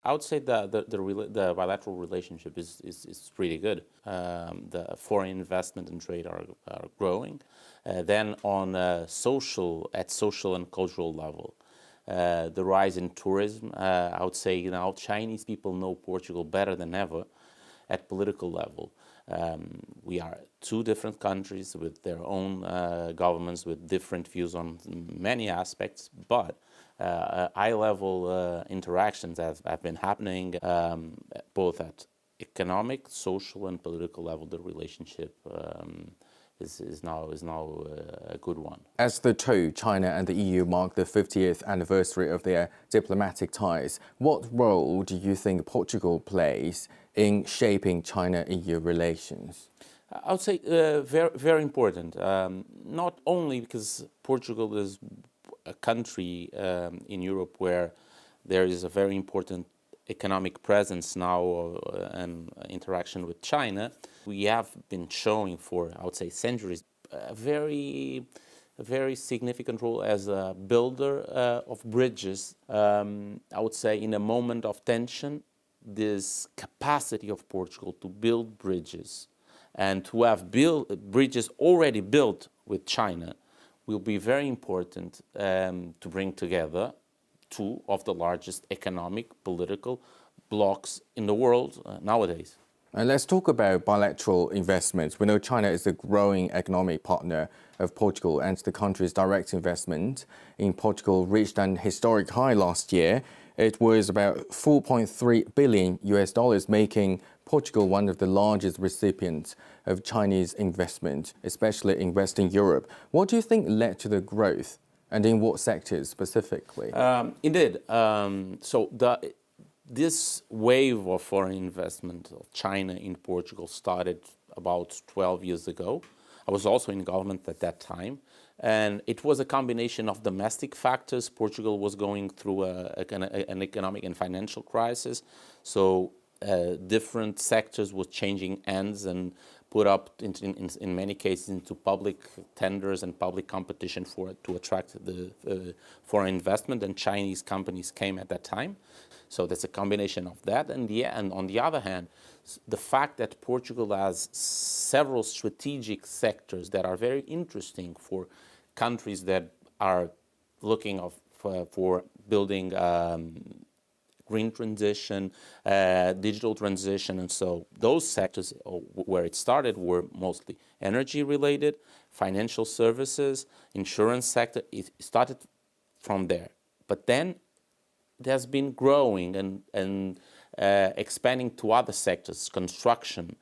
I would say the bilateral relationship is pretty good. The foreign investment and trade are growing. Then on social and cultural level, the rise in tourism, I would say now Chinese people know Portugal better than ever. At political level, we are two different countries with their own governments with different views on many aspects, but high-level interactions have been happening both at economic, social, and political level. The relationship is now a good one. As the two, China and the EU, mark the 50th anniversary of their diplomatic ties, what role do you think Portugal plays in shaping China-EU relations? I would say very, very important. Not only because Portugal is a country in Europe where there is a very important economic presence now and interaction with China. We have been showing for, I would say, centuries, a very significant role as a builder of bridges. I would say in a moment of tension, this capacity of Portugal to build bridges and to have bridges already built with China will be very important to bring together two of the largest economic, political blocs in the world nowadays. And let's talk about bilateral investments. We know China is a growing economic partner of Portugal, and the country's direct investment in Portugal reached an historic high last year. It was about $4.3 billion, making Portugal one of the largest recipients of Chinese investment, especially in Western Europe. What do you think led to the growth, and in what sectors specifically? Indeed. This wave of foreign investment of China in Portugal started about 12 years ago. I was also in government at that time. And it was a combination of domestic factors. Portugal was going through an economic and financial crisis. So different sectors were changing hands and put up, in many cases, into public tenders and public competition to attract the foreign investment. And Chinese companies came at that time. So that's a combination of that. And on the other hand, the fact that Portugal has several strategic sectors that are very interesting for countries that are looking for building green transition, digital transition. And so those sectors where it started were mostly energy related, financial services, insurance sector. It started from there. But then it has been growing and expanding to other sectors, construction,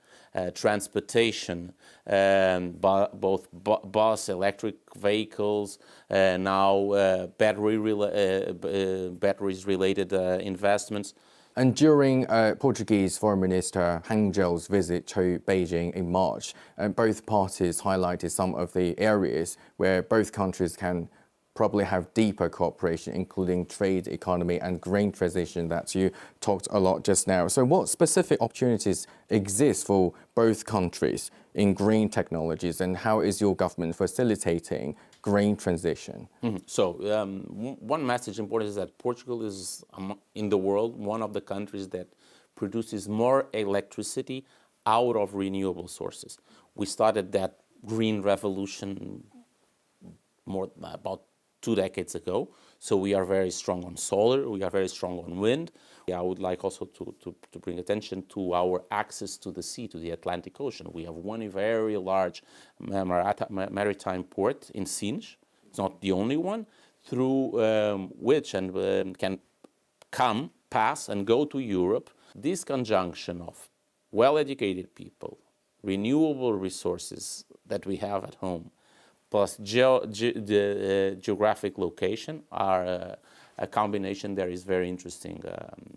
transportation, both bus, electric vehicles, now batteries-related investments. And during Portuguese Foreign Minister Hang Zhou's visit to Beijing in March, both parties highlighted some of the areas where both countries can probably have deeper cooperation, including trade, economy, and green transition that you talked a lot just now. So what specific opportunities exist for both countries in green technologies, and how is your government facilitating green transition? So one message important is that Portugal is, in the world, one of the countries that produces more electricity out of renewable sources. We started that green revolution about 2 decades ago. So we are very strong on solar, we are very strong on wind. I would like also to bring attention to our access to the sea, to the Atlantic Ocean. We have one very large maritime port in Sines. It's not the only one, through which can come, pass, and go to Europe. This conjunction of well-educated people, renewable resources that we have at home, plus the geographic location are a combination that is very interesting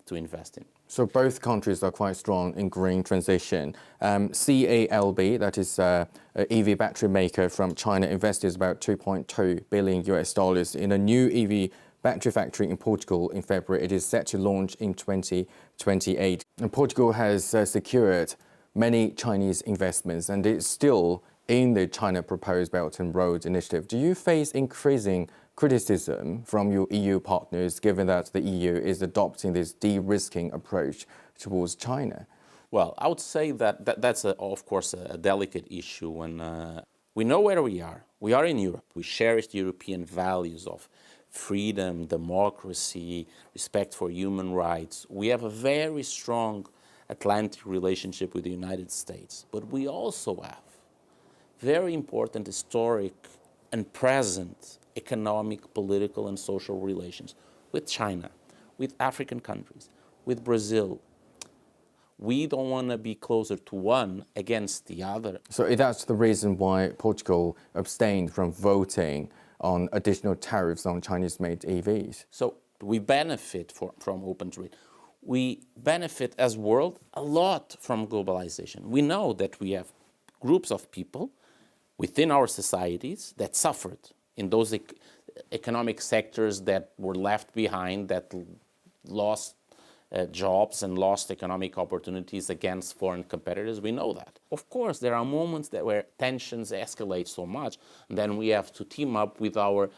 to invest in. So both countries are quite strong in green transition. CALB, that is an EV battery maker from China, invested about $2.2 billion in a new EV battery factory in Portugal in February. It is set to launch in 2028. And Portugal has secured many Chinese investments, and it's still in the China proposed Belt and Road Initiative. Do you face increasing criticism from your EU partners, given that the EU is adopting this de-risking approach towards China? Well, I would say that that's, of course, a delicate issue when we know where we are. We are in Europe. We cherish the European values of freedom, democracy, respect for human rights. We have a very strong Atlantic relationship with the United States. But we also have very important historic and present economic, political, and social relations with China, with African countries, with Brazil. We don't want to be closer to one against the other. So that's the reason why Portugal abstained from voting on additional tariffs on Chinese-made EVs. So we benefit from open trade. We benefit as world a lot from globalization. We know that we have groups of people within our societies that suffered in those economic sectors that were left behind, that lost jobs and lost economic opportunities against foreign competitors. We know that. Of course, there are moments where tensions escalate so much, and then we have to team up with our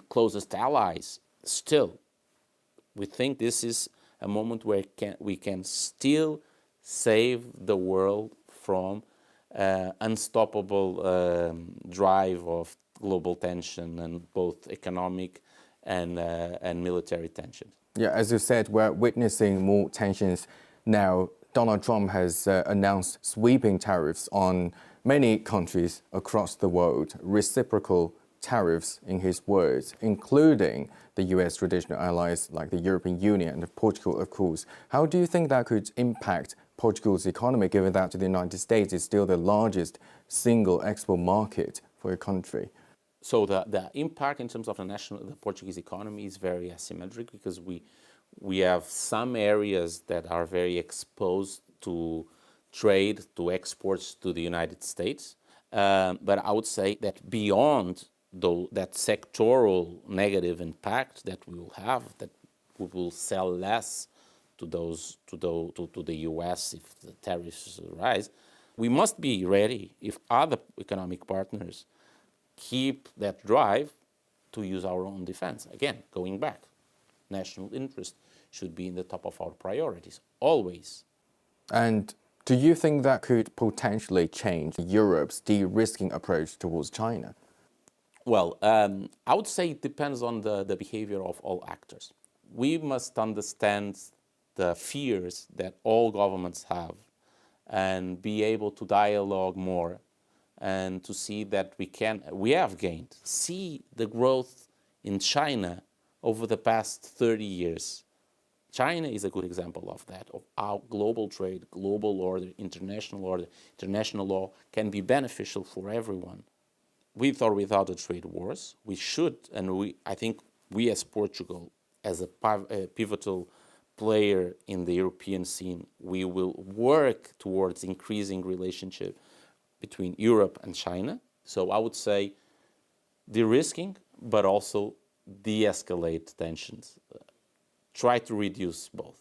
closest allies. Still, we think this is a moment where we can still save the world from unstoppable drive of global tension and both economic and military tension. Yeah, as you said, we're witnessing more tensions now. Donald Trump has announced sweeping tariffs on many countries across the world, reciprocal tariffs in his words, including the US traditional allies like the European Union and Portugal, of course. How do you think that could impact Portugal's economy, given that the United States is still the largest single export market for a country? So the impact in terms of the Portuguese economy is very asymmetric because we have some areas that are very exposed to trade, to exports to the United States. But I would say that beyond that sectoral negative impact that we will have, that we will sell less to the US if the tariffs rise, we must be ready if other economic partners keep that drive to use our own defense. Again, going back, national interest should be in the top of our priorities, always. And do you think that could potentially change Europe's de-risking approach towards China? Well, I would say it depends on the behavior of all actors. We must understand the fears that all governments have and be able to dialogue more and to see that we have gained. See the growth in China over the past 30 years. China is a good example of that, of how global trade, global order, international law can be beneficial for everyone. With or without the trade wars, we should, and I think we as Portugal, as a pivotal player in the European scene, we will work towards increasing relationship between Europe and China. So I would say de-risking, but also de-escalate tensions. Try to reduce both.